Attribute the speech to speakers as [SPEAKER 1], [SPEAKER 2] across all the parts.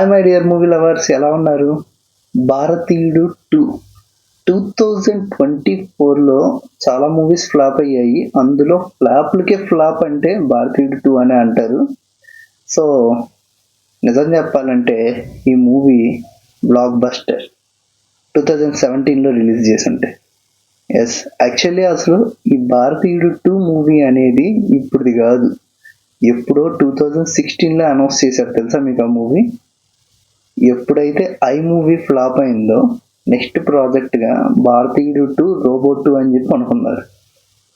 [SPEAKER 1] Hi my dear movie lovers, ఎలా ఉన్నారు? భారతీయుడు 2024లో చాలా మూవీస్ ఫ్లాప్ అయ్యాయి. అందులో ఫ్లాప్లకే ఫ్లాప్ అంటే భారతీయుడు 2 అనే అంటారు. సో నిజం చెప్పాలంటే ఈ మూవీ బ్లాక్ బస్టర్ 2017లో రిలీజ్ చేసుంటే. ఎస్, యాక్చువల్లీ అసలు ఈ భారతీయుడు 2 మూవీ అనేది ఇప్పుడుది కాదు, ఎప్పుడో 2016లో అనౌన్స్ చేశారు. తెలుసా మీకు ఆ మూవీ? ఎప్పుడైతే ఐ మూవీ ఫ్లాప్ అయిందో నెక్స్ట్ ప్రాజెక్ట్గా భారతీయుడు 2 రోబో 2 అని చెప్పి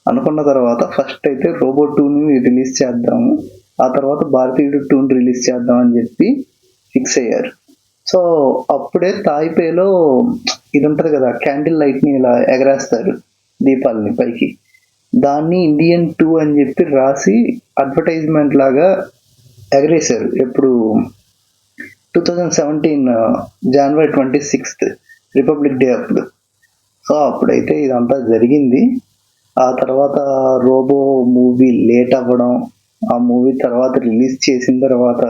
[SPEAKER 1] అనుకున్న తర్వాత ఫస్ట్ అయితే రోబో 2ని రిలీజ్ చేద్దాము, ఆ తర్వాత భారతీయుడు 2ని రిలీజ్ చేద్దాం అని చెప్పి ఫిక్స్ అయ్యారు. సో అప్పుడే తాయిపేలో ఇది ఉంటుంది కదా, క్యాండిల్ లైట్ని ఇలా ఎగరేస్తారు దీపాలని పైకి, దాన్ని ఇండియన్ 2 అని చెప్పి రాసి అడ్వర్టైజ్మెంట్ లాగా ఎగరేశారు. ఎప్పుడు 2017 జనవరి 26 రిపబ్లిక్ డే అప్పుడు. సో అప్పుడైతే ఇదంతా జరిగింది. ఆ తర్వాత రోబో మూవీ లేట్ అవ్వడం, ఆ మూవీ తర్వాత రిలీజ్ చేసిన తర్వాత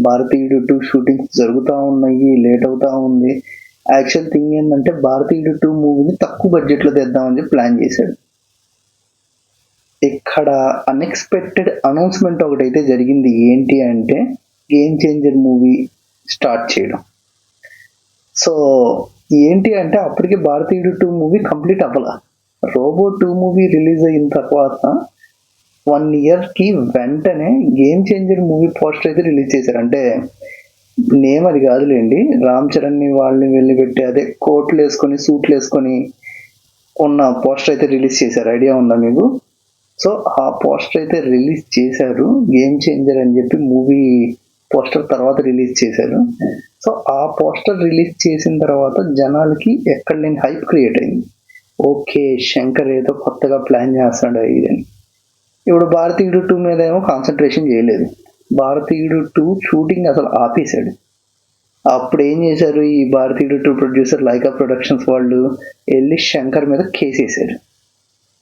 [SPEAKER 1] భారతీయుడు 2 షూటింగ్స్ జరుగుతూ ఉన్నాయి, లేట్ అవుతూ ఉంది. యాక్చువల్ థింగ్ ఏంటంటే భారతీయుడు 2 మూవీని తక్కువ బడ్జెట్లో తెద్దామని చెప్పి ప్లాన్ చేశాడు. ఇక్కడ అన్ఎక్స్పెక్టెడ్ అనౌన్స్మెంట్ ఒకటైతే జరిగింది. ఏంటి అంటే గేమ్ చేంజర్ మూవీ స్టార్ట్ చేయడం. సో ఏంటి అంటే అప్పటికి భారతీయుడు 2 మూవీ కంప్లీట్ అవ్వాల. రోబో 2 మూవీ రిలీజ్ అయిన తర్వాత 1 ఇయర్కి వెంటనే గేమ్ చేంజర్ మూవీ పోస్టర్ అయితే రిలీజ్ చేశారు. అంటే నేమ్ అది కాదులేండి, రామ్ చరణ్ని వాళ్ళని వెళ్ళి పెట్టి అదే కోట్లు వేసుకొని సూట్లు వేసుకొని ఉన్న పోస్టర్ అయితే రిలీజ్ చేశారు. ఐడియా ఉందా మీకు? సో ఆ పోస్టర్ అయితే రిలీజ్ చేశారు, గేమ్ చేంజర్ అని చెప్పి మూవీ పోస్టర్ తర్వాత రిలీజ్ చేశారు. సో ఆ పోస్టర్ రిలీజ్ చేసిన తర్వాత జనాలకి ఎక్కడ లేని హైప్ క్రియేట్ అయింది. ఓకే, శంకర్ ఏదో కొత్తగా ప్లాన్ చేస్తాడు ఇదని. ఇప్పుడు భారతీయుడు 2 మీద ఏమో కాన్సన్ట్రేషన్ చేయలేదు. భారతీయుడు 2 షూటింగ్ అసలు ఆపేశాడు. అప్పుడు ఏం చేశారు, ఈ భారతీయుడు 2 ప్రొడ్యూసర్ లైకా ప్రొడక్షన్స్ వాళ్ళు వెళ్ళి శంకర్ మీద కేసేశారు.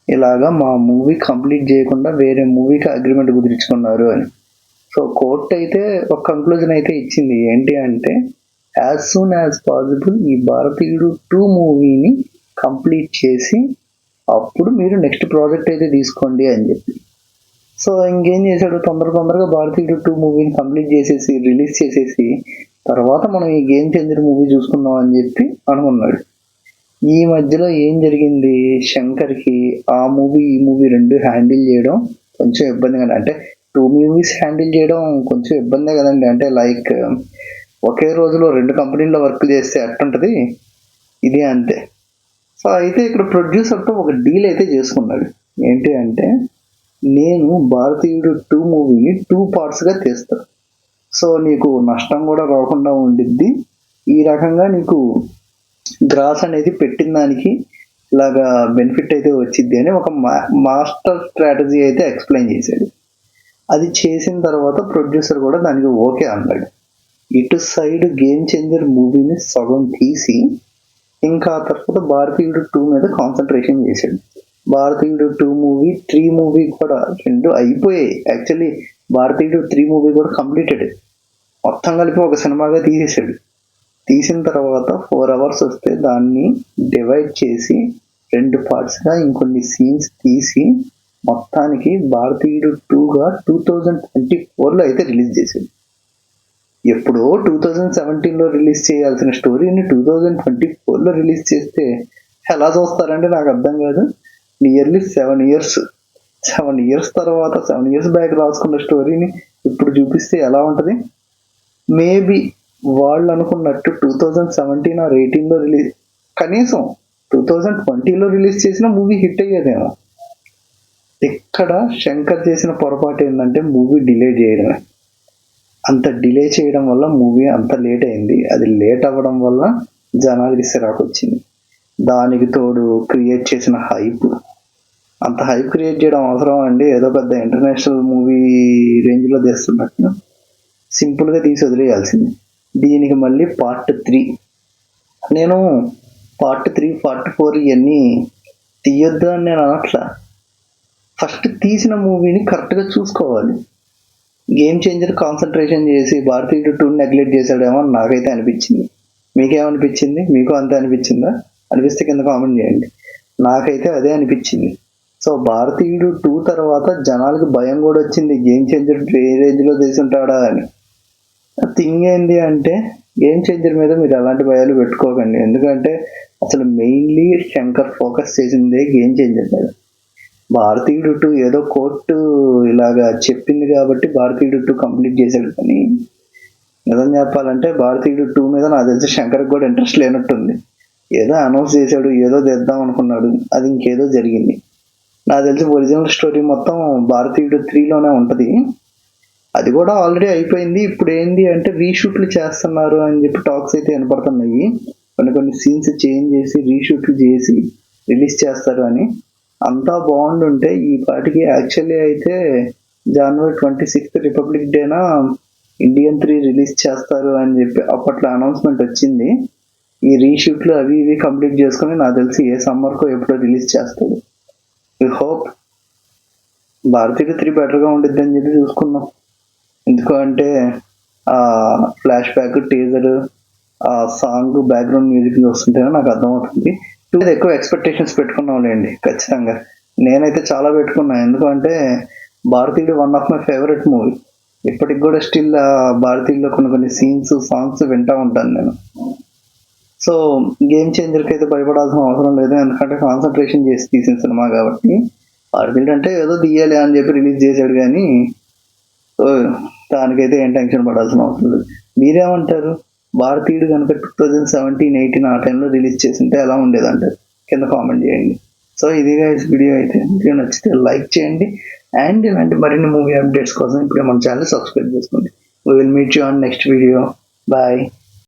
[SPEAKER 1] ఇలాగా మా మూవీ కంప్లీట్ చేయకుండా వేరే మూవీకి అగ్రిమెంట్ కుదుర్చుకున్నారు అని. సో కోర్ట్ అయితే ఒక కంక్లూజన్ అయితే ఇచ్చింది. ఏంటి అంటే యాజ్ సూన్ యాజ్ పాసిబుల్ ఈ భారతీయుడు 2 మూవీని కంప్లీట్ చేసి అప్పుడు మీరు నెక్స్ట్ ప్రాజెక్ట్ అయితే తీసుకోండి అని చెప్పి. సో ఇంకేం చేశాడు, తొందరగా భారతీయుడు 2 మూవీని కంప్లీట్ చేసేసి రిలీజ్ చేసేసి తర్వాత మనం ఈ గేమ్ చేంజర్ మూవీ చూసుకుందాం అని చెప్పి అనుకున్నాడు. ఈ మధ్యలో ఏం జరిగింది, శంకర్కి ఆ మూవీ ఈ మూవీ రెండు హ్యాండిల్ చేయడం కొంచెం ఇబ్బందిగా, అంటే 2 మూవీస్ హ్యాండిల్ చేయడం కొంచెం ఇబ్బందే కదండి. అంటే లైక్ ఒకే రోజులో 2 కంపెనీల్లో వర్క్ చేస్తే అట్టుంటుంది, ఇది అంతే. సో అయితే ఇక్కడ ప్రొడ్యూసర్తో ఒక డీల్ అయితే చేసుకున్నాడు. ఏంటి అంటే నేను భారతీయుడు 2 మూవీని 2 పార్ట్స్గా తీస్తాను, సో నీకు నష్టం కూడా రాకుండా ఉండిద్ది, ఈ రకంగా నీకు గ్రాస్ అనేది పెట్టిన దానికి ఇలాగా బెనిఫిట్ అయితే వచ్చింది అని ఒక మాస్టర్ స్ట్రాటజీ అయితే ఎక్స్ప్లెయిన్ చేశాడు. అది చేసిన తర్వాత ప్రొడ్యూసర్ కూడా దానికి ఓకే అన్నాడు. ఇటు సైడ్ గేమ్ చేంజర్ మూవీని సగం తీసి ఇంకా తర్వాత భారతీయుడు 2 మీద కాన్సన్ట్రేషన్ చేశాడు. భారతీయుడు 2 మూవీ 3 మూవీ కూడా రెండు అయిపోయాయి. యాక్చువల్లీ భారతీయుడు 3 మూవీ కూడా కంప్లీటెడ్, మొత్తం కలిపి ఒక సినిమాగా తీసేశాడు. తీసిన తర్వాత 4 అవర్స్ వస్తే దాన్ని డివైడ్ చేసి 2 పార్ట్స్గా ఇంకొన్ని సీన్స్ తీసి మొత్తానికి భారతీయుడు 2గా 2024లో అయితే రిలీజ్ చేశాడు. ఎప్పుడో 2017లో రిలీజ్ చేయాల్సిన స్టోరీని 2024లో రిలీజ్ చేస్తే ఎలా చూస్తారంటే నాకు అర్థం కాదు. నియర్లీ 7 ఇయర్స్ తర్వాత 7 ఇయర్స్ బ్యాక్ రాసుకున్న స్టోరీని ఇప్పుడు చూపిస్తే ఎలా ఉంటుంది? మేబీ వాళ్ళు అనుకున్నట్టు 2017 ఆర్ 18లో రిలీజ్, కనీసం 2020లో రిలీజ్ చేసిన మూవీ హిట్ అయ్యేదేమో. ఇక్కడ శంకర్ చేసిన పొరపాటు ఏంటంటే మూవీ డిలే చేయడమే. అంత డిలే చేయడం వల్ల మూవీ అంత లేట్ అయింది. అది లేట్ అవ్వడం వల్ల జనాలకి సిరాకు వచ్చింది. దానికి తోడు క్రియేట్ చేసిన హైప్, అంత హైప్ క్రియేట్ చేయడం అవసరం అండి? ఏదో పెద్ద ఇంటర్నేషనల్ మూవీ రేంజ్లో తీస్తున్నట్టు సింపుల్గా తీసి వదిలేయాల్సింది. దీనికి మళ్ళీ పార్ట్ 3, నేను పార్ట్ 3 పార్ట్ 4 ఇవన్నీ తీయొద్దు అని నేను అనట్లా. ఫస్ట్ తీసిన మూవీని కరెక్ట్గా చూసుకోవాలి. గేమ్ చేంజర్ కాన్సన్ట్రేషన్ చేసి భారతీయుడు 2 నెగ్లెక్ట్ చేశాడేమో అని నాకైతే అనిపించింది. మీకేమనిపించింది? మీకు అంతే అనిపించిందా? అనిపిస్తే కింద కామెంట్ చేయండి. నాకైతే అదే అనిపించింది. సో భారతీయుడు 2 తర్వాత జనాలకు భయం కూడా వచ్చింది, గేమ్ చేంజర్ ఏ రేంజ్లో చేసి ఉంటాడా అని. థింగ్ ఏంటి అంటే గేమ్ చేంజర్ మీద మీరు ఎలాంటి భయాలు పెట్టుకోకండి. ఎందుకంటే అసలు మెయిన్లీ శంకర్ ఫోకస్ చేసిందే గేమ్ చేంజర్ మీద. భారతీయుడు 2 ఏదో కోర్టు ఇలాగా చెప్పింది కాబట్టి భారతీయుడు 2 కంప్లీట్ చేశాడు, కానీ నిజం చెప్పాలంటే భారతీయుడు 2 మీద నాకు తెలిసి శంకర్కి కూడా ఇంట్రెస్ట్ లేనట్టుంది. ఏదో అనౌన్స్ చేశాడు, ఏదో తెద్దాం అనుకున్నాడు, అది ఇంకేదో జరిగింది. నాకు తెలిసి ఒరిజినల్ స్టోరీ మొత్తం భారతీయుడు 3లోనే ఉంటుంది. అది కూడా ఆల్రెడీ అయిపోయింది. ఇప్పుడు ఏంటి అంటే రీషూట్లు చేస్తున్నారు అని చెప్పి టాక్స్ అయితే వినపడుతున్నాయి. కొన్ని సీన్స్ చేంజ్ చేసి రీషూట్లు చేసి రిలీజ్ చేస్తారు అని. అంతా బాగుండుంటే ఈ పాటికి యాక్చువల్లీ అయితే జనవరి 26 రిపబ్లిక్ డేనా ఇండియన్ 3 రిలీజ్ చేస్తారు అని చెప్పి అప్పట్లో అనౌన్స్మెంట్ వచ్చింది. ఈ రీషూట్లు అవి ఇవి కంప్లీట్ చేసుకుని నాకు తెలిసి ఏ సమ్మర్కో ఎప్పుడో రిలీజ్ చేస్తాడు. ఐ హోప్ భారతీయుడు 3 బెటర్గా ఉండిద్ది అని చెప్పి చూసుకున్నాం. ఎందుకు అంటే ఆ ఫ్లాష్ బ్యాక్ టీజర్, ఆ సాంగ్ బ్యాక్గ్రౌండ్ మ్యూజిక్ చూస్తుంటేనే నాకు అర్థమవుతుంది. ఎక్కువ ఎక్స్పెక్టేషన్స్ పెట్టుకున్నాంలేండి ఖచ్చితంగా. నేనైతే చాలా పెట్టుకున్నాను. ఎందుకంటే భారతీయుడు one of my favourite movie. ఇప్పటికి కూడా స్టిల్ భారతీయుల్లో కొన్ని సీన్స్ సాంగ్స్ వింటూ ఉంటాను నేను. సో గేమ్ చేంజర్కి అయితే భయపడాల్సిన అవసరం లేదు, ఎందుకంటే కాన్సన్ట్రేషన్ చేసి తీసిన సినిమా కాబట్టి. భారతీయుడు అంటే ఏదో తీయాలి అని చెప్పి రిలీజ్ చేశాడు, కానీ సో దానికైతే ఏం టెన్షన్ పడాల్సిన అవసరం లేదు. మీరేమంటారు? భారతీయుడు కనుక 2017-18 ఆ టైంలో రిలీజ్ చేసింటే ఎలా ఉండేదంటారు? కింద కామెంట్ చేయండి. సో ఇది గైస్ వీడియో అయితే. వీడియో నచ్చితే లైక్ చేయండి, అండ్ ఇలాంటి మరిన్ని మూవీ అప్డేట్స్ కోసం ఇప్పుడే మన ఛానల్ సబ్స్క్రైబ్ చేసుకోండి. We will meet you on next video. Bye.